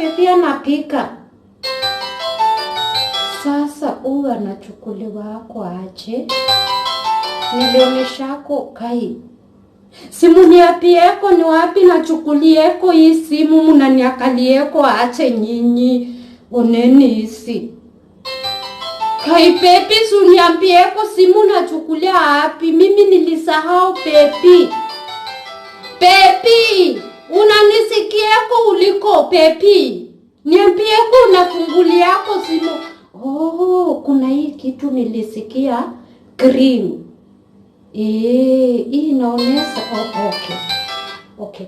Pepi anapika. Sasa uwa anachukuliwa kwa aje. Nilionyeshako kai. Simu niapieko ni wapi nachukulieko hii simu mnaniakalieko ache nyinyi. Oneni isi. Kai Pepi suniambieko simu nachukulia wapi. Mimi nilisahau Pepi. Pepi, unanisikieko uliko Pepi? Niambieko unafunguliako simu. Oh, kuna hii kitu nilisikia green. Hii inaonyesha. Oh, okay. Okay.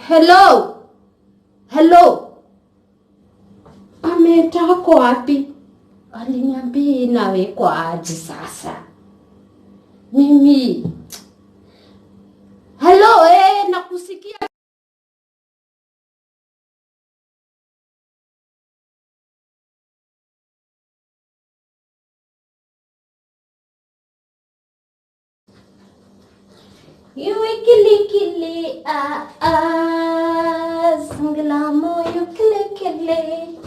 Hello. Hello. Ametako wapi? Aliniambia inawekwa aje sasa. Mimi. Hello, nakusikia. Yuikili singlamo yukili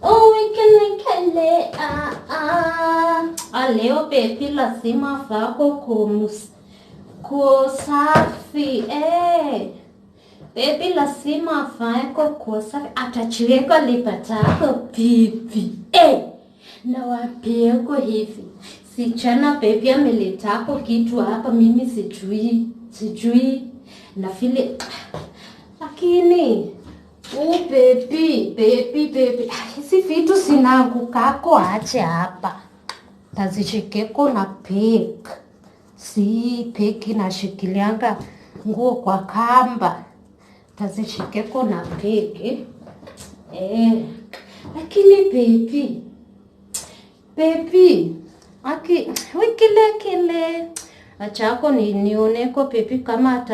oh wikili leo Pepi lazima fako kusafi Pepi lazima fako kusafi atachiweko lipatako pipi na wapieko hivi sichana Pepi amelitako kitu hapa mimi sijui na vile lakini Pepi hizi vitu sinaangukako ache hapa tazishikeko na pek si peki na shikilianga nguo kwa kamba tazishikeko na peki lakini Pepi aki wikile achako nioneko Pepi kama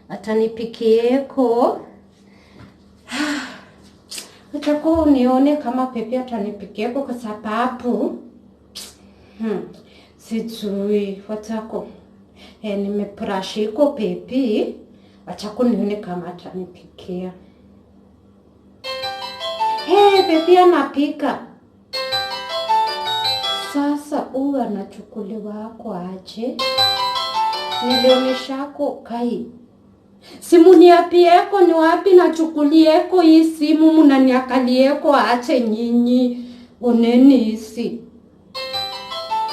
atanipikieko achako nione kama Pepi atanipikieko kwa sababu sijui watako nimeprashiko Pepi achako nione kama atanipikia Pepi anapika. Sasa uwa anachukuliwa kwa aje. Nilionyeshako kai. Simu niapieko ni wapi nachukulieko hii simu mnaniakalieko ache nyinyi. Oneni isi.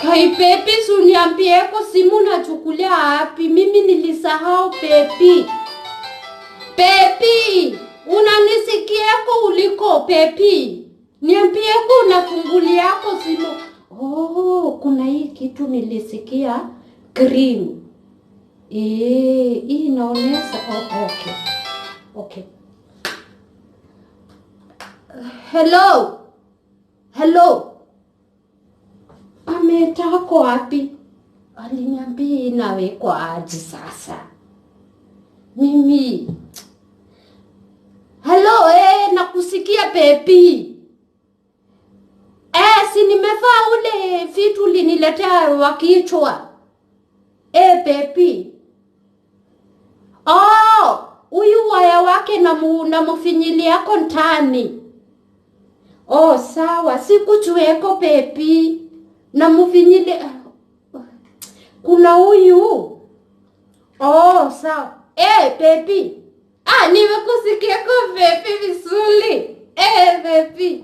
Kai Pepi suniambieko simu nachukulia wapi. Mimi nilisahau Pepi. Pepi, unanisikieko uliko Pepi? Niambieko unafunguliako simu. Oh, kuna hii kitu nilisikia green. Hii inaonyesha. Oh, okay. Okay. Hello. Hello. Ametako wapi? Aliniambia inawekwa aje sasa. Mimi. Hello, nakusikia Pepi. Si nimefaa ule vitu liniletea wakichwa. Pepi. Uyu waya wake na mufinyili yako ntani. Sawa. Sikuchueko Pepi. Na mufinyili. Kuna uyu. Sawa. Pepi. Nimekusikia kwa Pepi visuli. Pepi.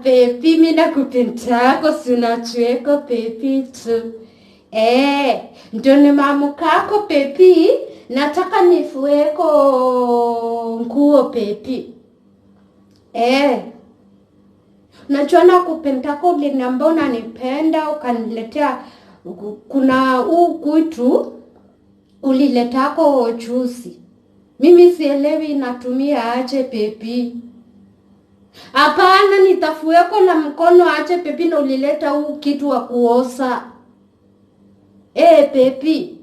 Pepi mina kupintako sunachueko Pepi tu. Ndio ni mamukako Pepi. Nataka nifueko nguo Pepi. Najuana kupintako uliniambia unanipenda ukaniletea kuna kuitu uliletako juzi. Mimi sielewi natumia aje Pepi. Hapana nitafueko na mkono aje Pepi na ulileta kitu wa kuosa. Pepi.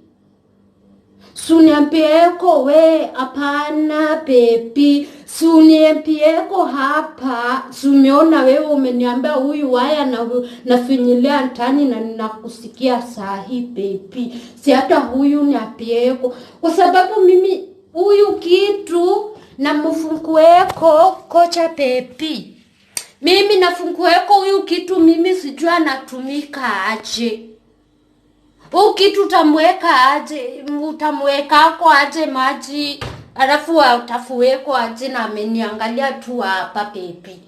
Suniambieko we hapana baby. Suniambieko hapa. Sumeona wewe umeniambia huyu waya nafinyilia ndani na ninakusikia sahi baby. Si hata huyu niambieko. Kwa sababu mimi huyu kitu na mfungueko kocha baby. Mimi nafungueko huyu kitu mimi sijua natumika aje. Kitu utamweka aje, utamweka kwa aje maji, alafu utafuweko aje na ameniangalia tu hapa baby.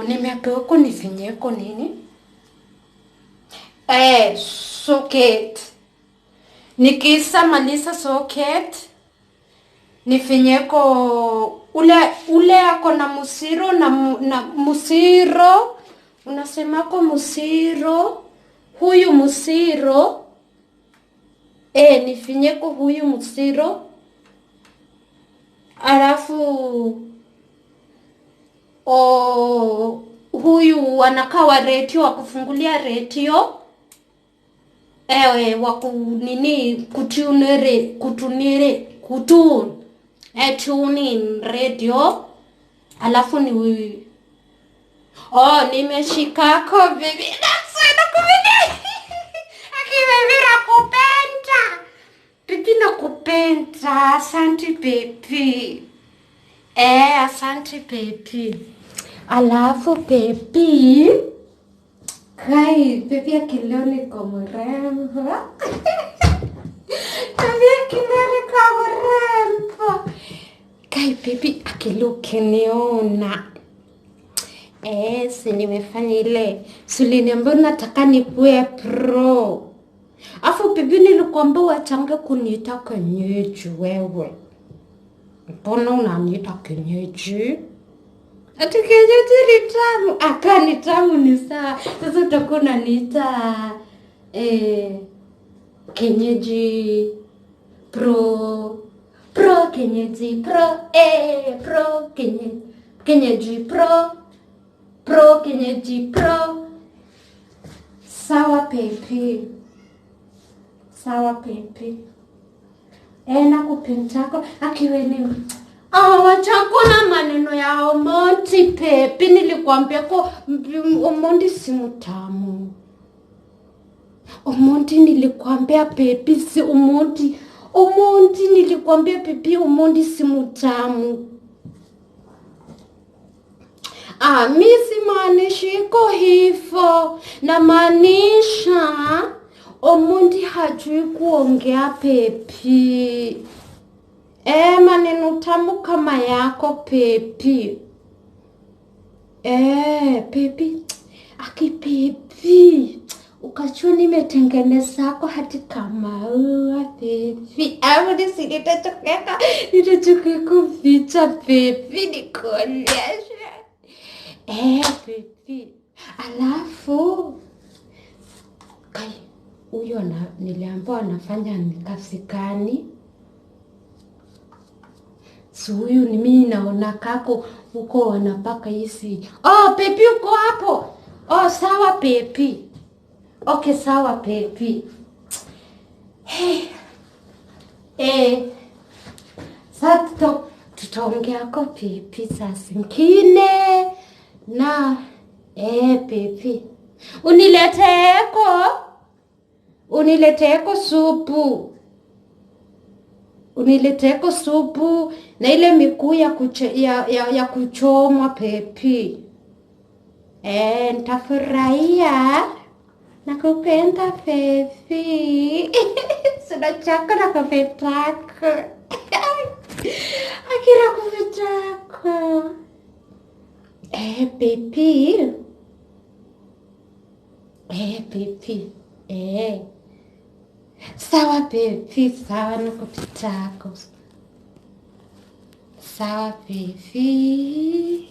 Nimepewa nifinyeko nini? Socket. Nikisa malisa socket. Nifinyeko ule ako na musiro na musiro. Unasemako musiro. Huyu musiro. Nifinyeko huyu musiro. Alafu huyu wanakawa radio, wakufungulia radio. Tune in radio. Alafu ni nimeshikako baby. Nasana kubidi. Aki baby nakupenda. Baby nakupenda. Asante baby. Asante baby. Alafu baby. Kai baby akileo niko mrembo. Baby akileo niko mrembo. Kai baby akileo keniona. Si nimefanya ile. Suliniambia nataka nikuwe pro. Afu baby nilikwambia wachange kuniita Kienyeji wewe. Mbona unaniita Kienyeji? Ati Kienyeji ni tamu. Aka ni tamu ni sawa. Sasa utakuwa unaniita Kienyeji pro Kienyeji pro Kienyeji pro Kienyeji pro. Sawa pepi. Nakupendako akiweni. Wachakuna maneno ya Omonti pepi. Nilikwambia ko Omonti si mutamu. Omonti nilikwambia pepi si Omonti. Omonti nilikwambia pepi Omonti si mutamu. Misi manishiko hifo. Na manisha Omonti hajui kuongea pepi. Maneno tamu kama yako pepi. Pepi. Aki pepi. Ukachua nimetengeneza kwa hati kama uwa pepi. Nisi nitachukeka vicha pepi. Nikuonyesha. Pepi. Alafu. Kai. Uyo niliambiwa anafanya nikasikani. So huyu ni mimi naona kako uko wanapaka hisi. Pepi uko hapo. Sawa pepi. Okay, sawa pepi. Sasa tutaongea kwa pepi sasa ngine. Na pepi. Unileteeko supu. Unileteeko supu na ile miguu ya kuchomwa pepi. Nitafurahia. Nakupenda pepi. Sina chako nakupendako. Akira kupendako. Pepi. Pepi. Sawa pepi, sawa nakupendako. Sawa pepi.